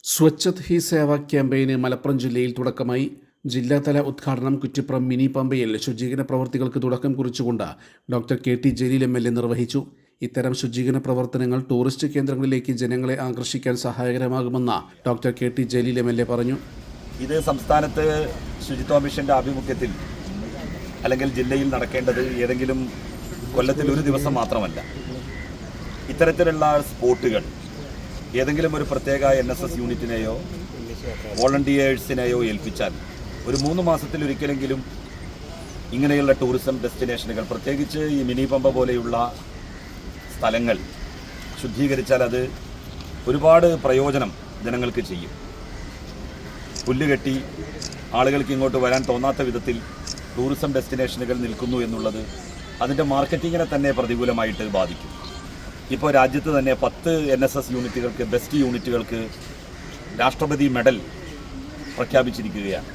സ്വച്ഛത് ഹി സേവ ക്യാമ്പയിന് മലപ്പുറം ജില്ലയിൽ തുടക്കമായി. ജില്ലാതല ഉദ്ഘാടനം കുറ്റിപ്പുറം മിനി പമ്പയിൽ ശുചീകരണ പ്രവർത്തികൾക്ക് തുടക്കം കുറിച്ചുകൊണ്ട് ഡോക്ടർ KT ജലീൽ MLA നിർവഹിച്ചു. ഇത്തരം ശുചീകരണ പ്രവർത്തനങ്ങൾ ടൂറിസ്റ്റ് കേന്ദ്രങ്ങളിലേക്ക് ജനങ്ങളെ ആകർഷിക്കാൻ സഹായകരമാകുമെന്ന് ഡോക്ടർ KT ജലീൽ MLA പറഞ്ഞു. ഇത് സംസ്ഥാനത്ത് ശുചിത്വ മിഷന്റെ ആഭിമുഖ്യത്തിൽ അല്ലെങ്കിൽ ജില്ലയിൽ നടക്കേണ്ടത് ഏതെങ്കിലും കൊല്ലത്തിൽ ഒരു ദിവസം മാത്രമല്ല. ഇത്തരത്തിലുള്ള സ്പോട്ടുകൾ ഏതെങ്കിലും ഒരു പ്രത്യേക NSS യൂണിറ്റിനെയോ വോളണ്ടിയേഴ്സിനെയോ ഏൽപ്പിച്ചാൽ ഒരു 3 മാസത്തിലൊരിക്കലെങ്കിലും ഇങ്ങനെയുള്ള ടൂറിസം ഡെസ്റ്റിനേഷനുകൾ, പ്രത്യേകിച്ച് ഈ മിനി പമ്പ പോലെയുള്ള സ്ഥലങ്ങൾ ശുദ്ധീകരിച്ചാൽ അത് ഒരുപാട് പ്രയോജനം ജനങ്ങൾക്ക് ചെയ്യും. പുല്ലുകെട്ടി ആളുകൾക്ക് ഇങ്ങോട്ട് വരാൻ തോന്നാത്ത വിധത്തിൽ ടൂറിസം ഡെസ്റ്റിനേഷനുകൾ നിൽക്കുന്നു എന്നുള്ളത് അതിൻ്റെ മാർക്കറ്റിങ്ങിനെ തന്നെ പ്രതികൂലമായിട്ട് ബാധിക്കും. ഇപ്പോൾ രാജ്യത്ത് തന്നെ 10 NSS യൂണിറ്റുകൾക്ക്, ബെസ്റ്റ് യൂണിറ്റുകൾക്ക് രാഷ്ട്രപതി മെഡൽ പ്രഖ്യാപിച്ചിരിക്കുകയാണ്.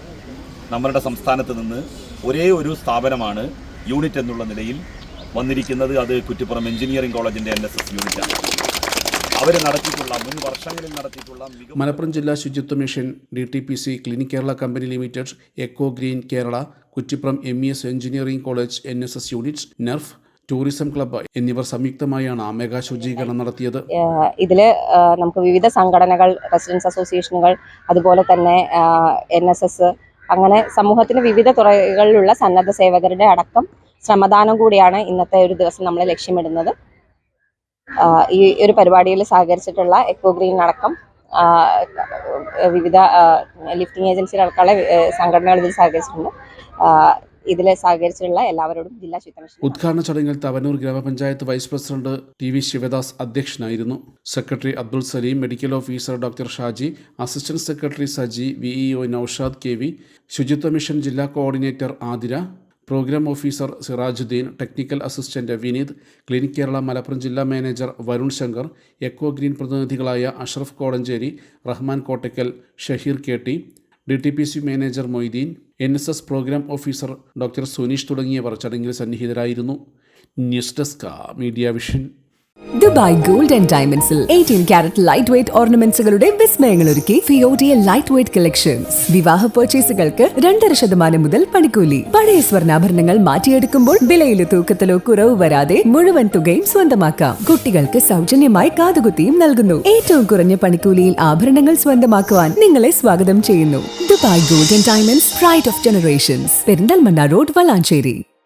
നമ്മളുടെ സംസ്ഥാനത്ത് നിന്ന് ഒരേ ഒരു സ്ഥാപനമാണ് യൂണിറ്റ് എന്നുള്ള നിലയിൽ വന്നിരിക്കുന്നത്. അത് കുറ്റിപ്പുറം എഞ്ചിനീയറിംഗ് കോളേജിൻ്റെ NSS യൂണിറ്റാണ്. അവർ നടത്തിയിട്ടുള്ള മുൻ വർഷങ്ങളിൽ നടത്തിയിട്ടുള്ള മലപ്പുറം ജില്ലാ ശുചിത്വ mission, DTPC, clean Kerala company limited, eco green Kerala, Kuttippuram MES engineering college NSS unit, NERF, tourism club എന്നിവർ സംയുക്തമായാണ് മെഗാ ശുചീകരണം നടത്തിയത്. ഇതിൽ നമുക്ക് വിവിധ സംഘടനകൾ, റെസിഡൻസ് അസോസിയേഷനുകൾ, അതുപോലെ തന്നെ NSS, അങ്ങനെ സമൂഹത്തിന് വിവിധ തുറകളിലുള്ള സന്നദ്ധ സേവകരുടെ അടക്കം ശ്രമദാനം കൂടിയാണ് ഇന്നത്തെ ഒരു ദിവസം നമ്മൾ ലക്ഷ്യമിടുന്നത്. ഈ ഒരു പരിപാടിയിൽ സഹകരിച്ചിട്ടുള്ള എക്കോ ഗ്രീൻ അടക്കം വിവിധ ലിഫ്റ്റിംഗ് ഏജൻസികളടക്കമുള്ള സംഘടനകൾ ഇതിൽ സഹകരിച്ചിട്ടുണ്ട്. ഇതിൽ സഹകരിച്ചിട്ടുള്ള എല്ലാവരോടും ജില്ലാ ശുചിത്വ മിഷൻ. ഉദ്ഘാടന ചടങ്ങിൽ തവനൂർ ഗ്രാമപഞ്ചായത്ത് വൈസ് പ്രസിഡന്റ് TV ശിവദാസ് അധ്യക്ഷനായിരുന്നു. Secretary Abdul Salim, medical officer doctor Shaji, assistant secretary Saji, VEO Noushad KV, Suchitwa mission ജില്ലാ coordinator Athira, programme officer Sirajuddin, technical assistant Vineeth, clinic Kerala Malappuram ജില്ലാ manager Varun Shankar, eco green പ്രതിനിധികളായ Ashraf Kodanchery, Rahman Kottakkal, Shaheer KT, DTPC manager Moideen, NSS programme officer doctor Suneesh തുടങ്ങിയവർ ചടങ്ങിൽ സന്നിഹിതരായിരുന്നു. News desk media vision. Dubai gold and ഡയമണ്ട്സിൽ 18 carat light weight ഓർണമെന്റ്സുകളുടെ വിസ്മയങ്ങൾ ഒരുക്കി ഫിയോഡിയ ലൈറ്റ് വെയ്റ്റ് കളക്ഷൻസ്. വിവാഹ പർച്ചേസുകൾക്ക് 2.5% മുതൽ പണിക്കൂലി. പഴയ സ്വർണ്ണാഭരണങ്ങൾ മാറ്റിയെടുക്കുമ്പോൾ വിലയിലോ തൂക്കത്തിലോ കുറവ് വരാതെ മുഴുവൻ തുകയും സ്വന്തമാക്കാം. കുട്ടികൾക്ക് സൗജന്യമായി കാതുകുത്തിയും നൽകുന്നു. ഏറ്റവും കുറഞ്ഞ പണിക്കൂലിയിൽ ആഭരണങ്ങൾ സ്വന്തമാക്കുവാൻ നിങ്ങളെ സ്വാഗതം ചെയ്യുന്നു. Dubai gold and diamonds, pride of generations, Perinthalmanna road, Valanchery.